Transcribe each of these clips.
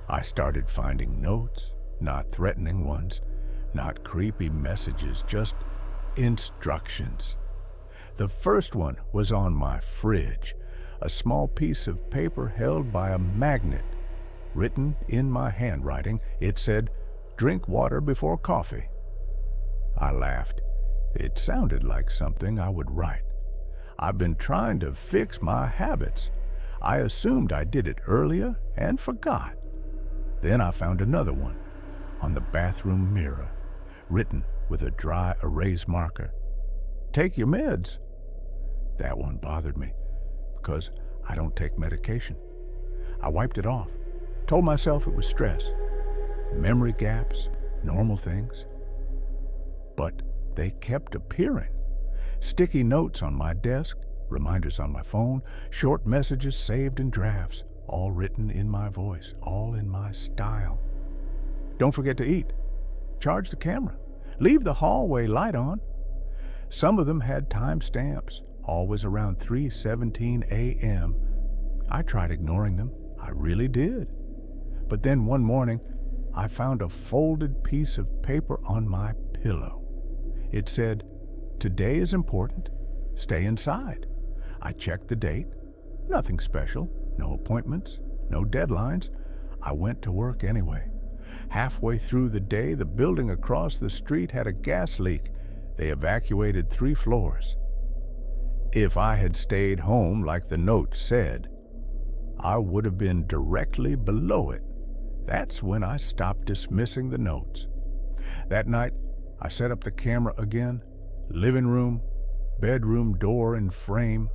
I started finding notes, not threatening ones, not creepy messages, just instructions. The first one was on my fridge, a small piece of paper held by a magnet. Written in my handwriting, it said, "Drink water before coffee." I laughed. It sounded like something I would write. I've been trying to fix my habits. I assumed I did it earlier and forgot. Then I found another one on the bathroom mirror, written with a dry erase marker. "Take your meds." That one bothered me because I don't take medication. I wiped it off, told myself it was stress, memory gaps, normal things. But they kept appearing. Sticky notes on my desk, reminders on my phone, short messages saved in drafts, all written in my voice, all in my style. "Don't forget to eat. Charge the camera. Leave the hallway light on." Some of them had time stamps, always around 3:17 a.m. I tried ignoring them. I really did. But then one morning, I found a folded piece of paper on my pillow. It said, "Today is important. Stay inside." I checked the date. Nothing special. No appointments. No deadlines. I went to work anyway. Halfway through the day, the building across the street had a gas leak. They evacuated 3 floors. If I had stayed home like the note said, I would have been directly below it. That's when I stopped dismissing the notes. That night, I set up the camera again. Living room, bedroom door in frame,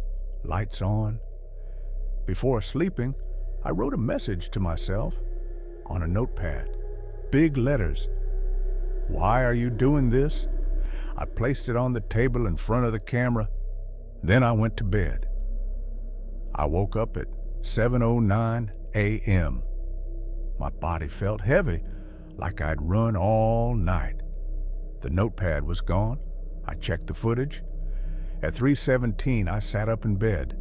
lights on. Before sleeping, I wrote a message to myself on a notepad. Big letters. "Why are you doing this?" I placed it on the table in front of the camera. Then I went to bed. I woke up at 7:09 a.m. My body felt heavy, like I'd run all night. The notepad was gone. I checked the footage. At 3:17, I sat up in bed,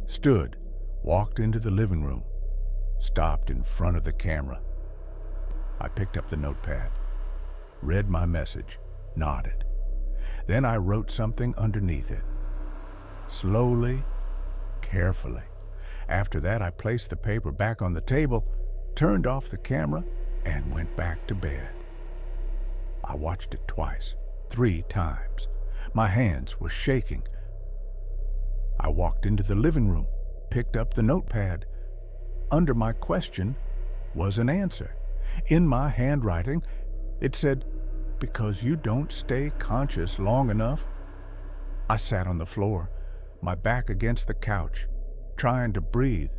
stood, walked into the living room, stopped in front of the camera. I picked up the notepad, read my message, nodded. Then I wrote something underneath it. Slowly, carefully. After that, I placed the paper back on the table, turned off the camera, and went back to bed. I watched it twice, 3 times. My hands were shaking. I walked into the living room, picked up the notepad. Under my question was an answer. In my handwriting, it said, "Because you don't stay conscious long enough." I sat on the floor, my back against the couch, trying to breathe.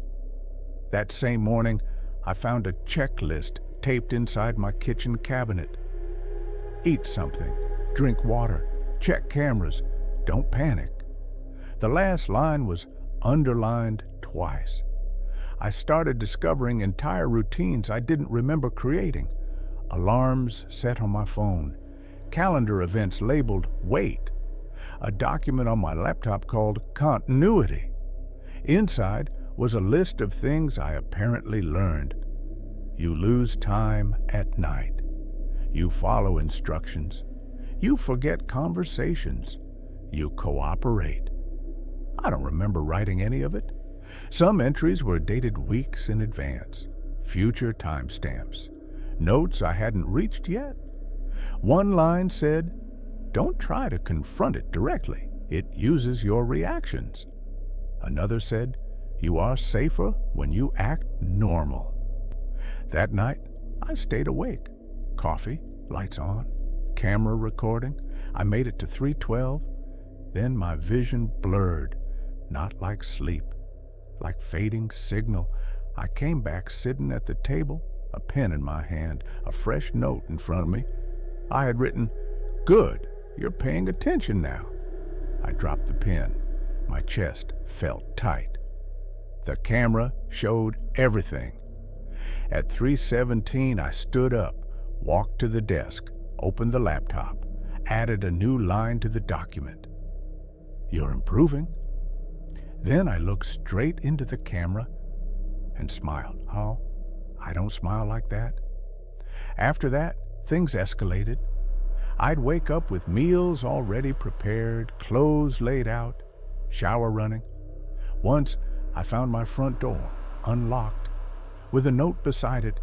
That same morning, I found a checklist taped inside my kitchen cabinet. Eat something, drink water, check cameras, don't panic. The last line was underlined twice. I started discovering entire routines I didn't remember creating. Alarms set on my phone, calendar events labeled "Wait," a document on my laptop called "Continuity." Inside was a list of things I apparently learned. You lose time at night. You follow instructions. You forget conversations. You cooperate. I don't remember writing any of it. Some entries were dated weeks in advance, future timestamps, notes I hadn't reached yet. One line said, "Don't try to confront it directly. It uses your reactions." Another said, "You are safer when you act normal." That night, I stayed awake. Coffee, lights on, camera recording. I made it to 3:12. Then my vision blurred, not like sleep, like fading signal. I came back sitting at the table, a pen in my hand, a fresh note in front of me. I had written, "Good, you're paying attention now." I dropped the pen. My chest felt tight. The camera showed everything. At 3:17, I stood up, walked to the desk, opened the laptop, added a new line to the document. "You're improving." Then I looked straight into the camera and smiled. "How I don't smile like that. After that, things escalated. I'd wake up with meals already prepared, clothes laid out, shower running. Once, I found my front door unlocked with a note beside it,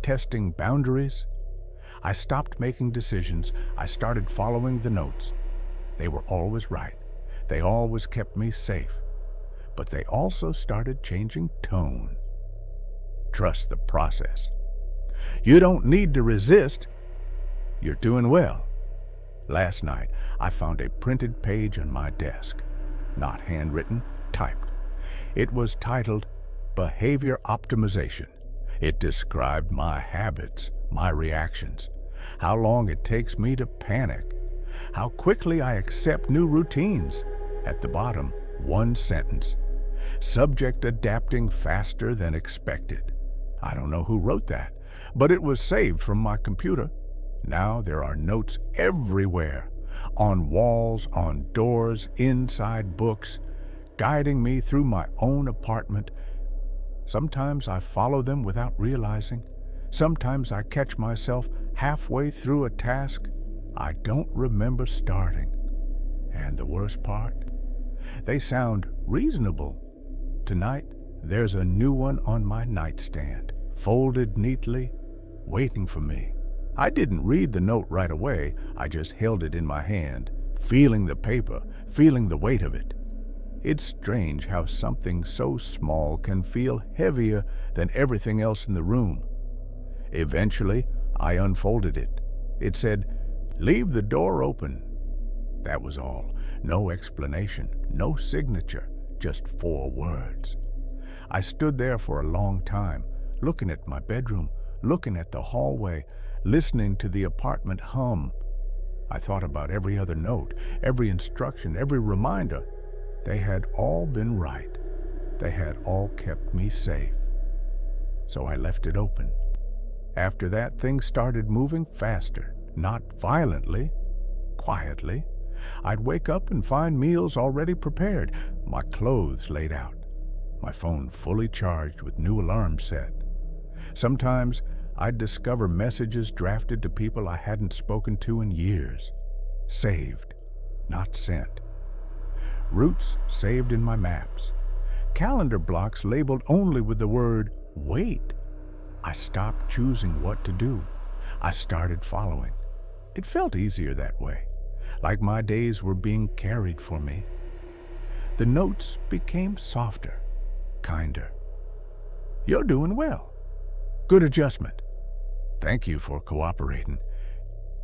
testing boundaries. I stopped making decisions. I started following the notes. They were always right. They always kept me safe. But they also started changing tone. Trust the process. You don't need to resist. You're doing well. Last night, I found a printed page on my desk. Not handwritten, typed. It was titled Behavior Optimization. It described my habits, my reactions, how long it takes me to panic, how quickly I accept new routines. At the bottom, one sentence. Subject adapting faster than expected. I don't know who wrote that, but it was saved from my computer. Now there are notes everywhere, on walls, on doors, inside books, guiding me through my own apartment. Sometimes I follow them without realizing. Sometimes I catch myself halfway through a task I don't remember starting. And the worst part? They sound reasonable. Tonight, there's a new one on my nightstand, folded neatly, waiting for me. I didn't read the note right away. I just held it in my hand, feeling the paper, feeling the weight of it. It's strange how something so small can feel heavier than everything else in the room. Eventually, I unfolded it. It said, "Leave the door open." That was all. No explanation, no signature, just 4 words. I stood there for a long time, looking at my bedroom, looking at the hallway, listening to the apartment hum. I thought about every other note, every instruction, every reminder. They had all been right. They had all kept me safe. So I left it open. After that, things started moving faster, not violently, quietly. I'd wake up and find meals already prepared, my clothes laid out, my phone fully charged with new alarms set. Sometimes I'd discover messages drafted to people I hadn't spoken to in years. Saved, not sent. Routes saved in my maps. Calendar blocks labeled only with the word wait. I stopped choosing what to do. I started following. It felt easier that way, like my days were being carried for me. The notes became softer, kinder. You're doing well. Good adjustment. Thank you for cooperating.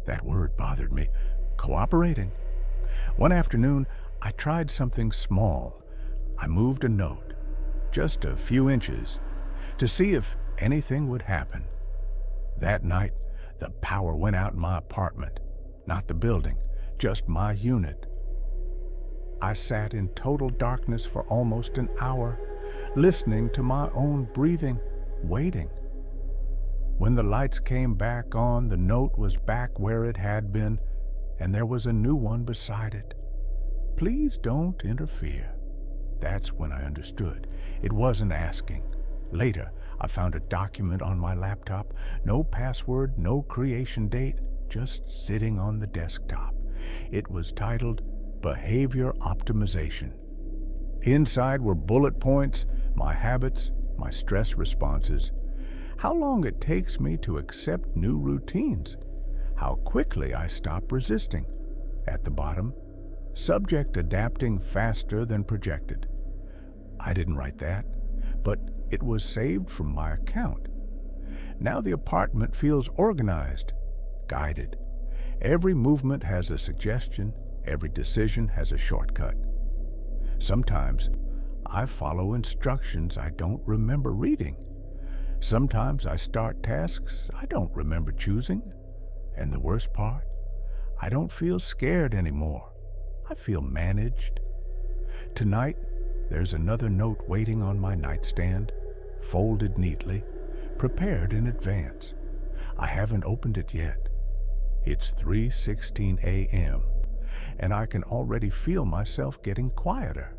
That word bothered me. Cooperating. One afternoon, I tried something small. I moved a note, just a few inches, to see if anything would happen. That night, the power went out in my apartment, not the building, just my unit. I sat in total darkness for almost an hour, listening to my own breathing, waiting. When the lights came back on, the note was back where it had been, and there was a new one beside it. Please don't interfere. That's when I understood. It wasn't asking. Later, I found a document on my laptop. No password, no creation date, just sitting on the desktop. It was titled Behavior Optimization. Inside were bullet points, my habits, my stress responses, how long it takes me to accept new routines, how quickly I stop resisting. At the bottom, subject adapting faster than projected. I didn't write that, but it was saved from my account. Now the apartment feels organized, guided. Every movement has a suggestion, every decision has a shortcut. Sometimes I follow instructions I don't remember reading. Sometimes I start tasks I don't remember choosing. And the worst part, I don't feel scared anymore. I feel managed. Tonight, there's another note waiting on my nightstand, folded neatly, prepared in advance. I haven't opened it yet. It's 3:16 a.m., and I can already feel myself getting quieter.